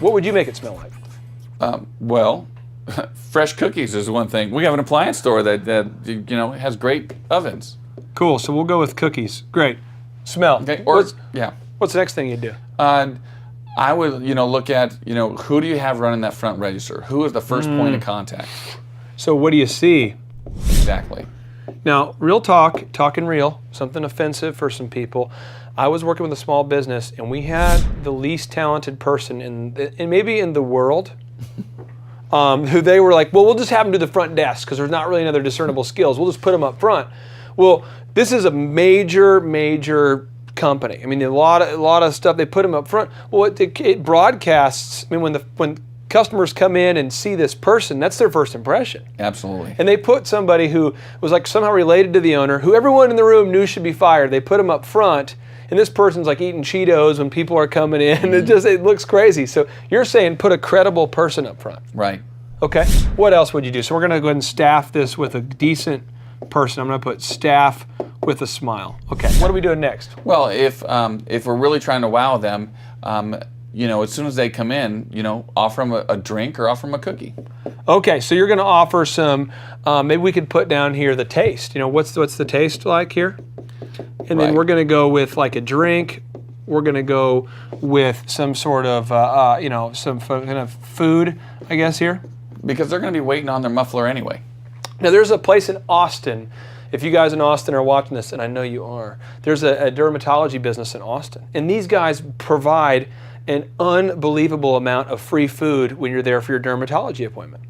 What would you make it smell like? Well, fresh cookies is one thing. We have an appliance store that has great ovens. Cool. So we'll go with cookies. Great. Smell. Okay. What's Yeah. the next thing you'd do? I would look at who do you have running that front register? Who is the first point of contact? So what do you see? Exactly. Now, real talking real, something offensive for some people. I was working with a small business, and we had the least talented person and maybe in the world, who they were like, well, we'll just have them do the front desk because there's not really any other discernible skills. We'll just put them up front. Well, this is a major company. I mean, a lot of stuff, they put them up front. Well, it broadcasts. I mean, when customers come in and see this person, that's their first impression. Absolutely. And they put somebody who was like somehow related to the owner, who everyone in the room knew should be fired. They put him up front, and this person's like eating Cheetos when people are coming in. Mm-hmm. It looks crazy. So you're saying put a credible person up front. Right. Okay. What else would you do? So we're going to go ahead and staff this with a decent person. I'm going to put staff with a smile. Okay. What are we doing next? Well, if we're really trying to wow them, as soon as they come in, offer them a drink or offer them a cookie. Okay, so you're going to offer some. Maybe we could put down here the taste. What's the taste like here? And then we're going to go with like a drink. We're going to go with some sort of some kind of food, I guess here. Because they're going to be waiting on their muffler anyway. Now there's a place in Austin. If you guys in Austin are watching this, and I know you are, there's a dermatology business in Austin, and these guys provide an unbelievable amount of free food when you're there for your dermatology appointment.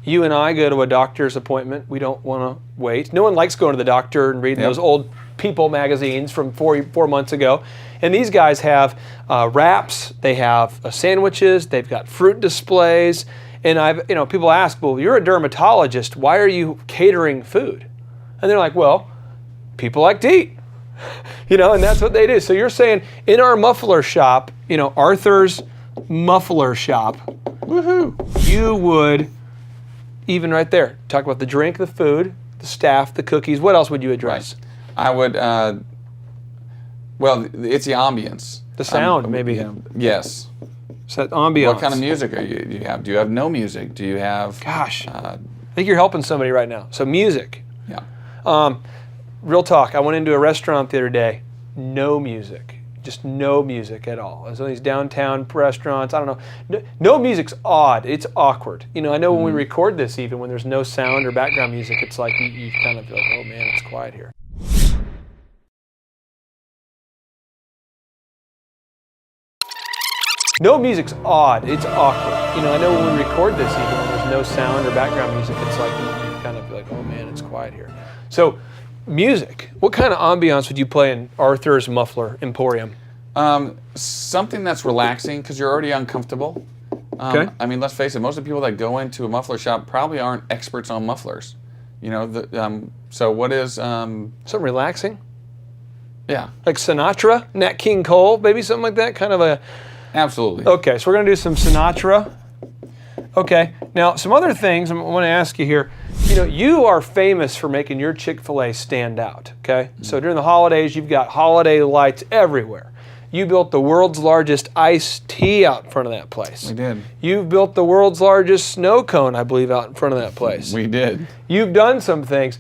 You and I go to a doctor's appointment. We don't want to wait. No one likes going to the doctor and reading those old People magazines from 4 months ago. And these guys have wraps. They have sandwiches. They've got fruit displays. And people ask, well, you're a dermatologist. Why are you catering food? And they're like, well, people like to eat. And that's what they do. So you're saying in our muffler shop, Arthur's muffler shop, woohoo, you would, even right there, talk about the drink, the food, the staff, the cookies. What else would you address? Right. I would, it's the ambience. The sound, maybe. Yes. So that ambiance. What kind of music do you have? Do you have no music? Do you have... Gosh, I think you're helping somebody right now. So music. Yeah. Real talk, I went into a restaurant the other day, no music, just no music at all. It was one of these downtown restaurants, I don't know. No music's odd, it's awkward. I know when we record this even, when there's no sound or background music, it's like you kind of feel like, oh man, it's quiet here. No music's odd, it's awkward. I know when we record this even, when there's no sound or background music, it's like you kind of feel like, oh man, it's quiet here. So, music. What kind of ambiance would you play in Arthur's Muffler Emporium? Something that's relaxing because you're already uncomfortable. Okay. I mean, let's face it. Most of the people that go into a muffler shop probably aren't experts on mufflers. So what is something relaxing? Yeah. Like Sinatra, Nat King Cole, maybe something like that. Kind of a. Absolutely. Okay, so we're gonna do some Sinatra. Okay. Now, some other things I want to ask you here. You are famous for making your Chick-fil-A stand out, okay? So during the holidays, you've got holiday lights everywhere. You built the world's largest iced tea out in front of that place. We did. You've built the world's largest snow cone, I believe, out in front of that place. We did. You've done some things.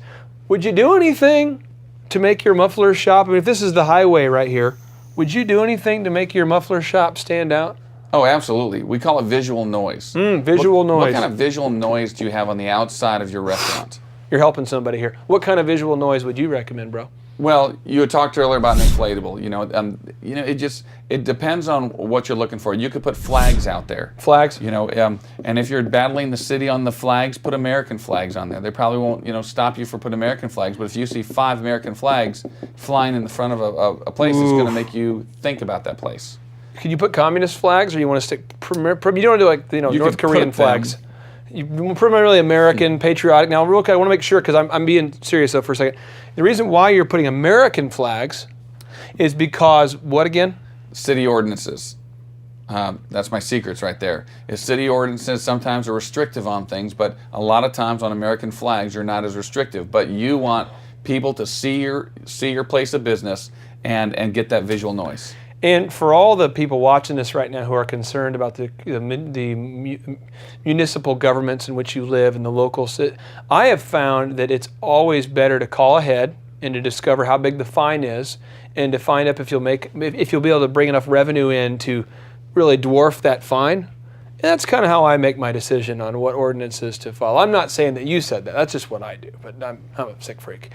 Would you do anything to make your muffler shop? I mean, if this is the highway right here, would you do anything to make your muffler shop stand out? Oh, absolutely. We call it visual noise. Visual noise. What kind of visual noise do you have on the outside of your restaurant? You're helping somebody here. What kind of visual noise would you recommend, bro? Well, you had talked earlier about an inflatable. It depends on what you're looking for. You could put flags out there. Flags? And if you're battling the city on the flags, put American flags on there. They probably won't, stop you for putting American flags. But if you see 5 American flags flying in the front of a place, it's going to make you think think about that place. Could you put communist flags, or you want to stick? You don't want to do like North Korean flags. Primarily American, patriotic. Now, real quick, I want to make sure because I'm being serious though for a second. The reason why you're putting American flags is because what again? City ordinances. That's my secrets right there. City ordinances sometimes are restrictive on things, but a lot of times on American flags you're not as restrictive. But you want people to see your place of business and get that visual noise. And for all the people watching this right now who are concerned about the municipal governments in which you live and the local, I have found that it's always better to call ahead and to discover how big the fine is, and to find out if you'll be able to bring enough revenue in to really dwarf that fine. And that's kind of how I make my decision on what ordinances to follow. I'm not saying that you said that. That's just what I do. But I'm a sick freak.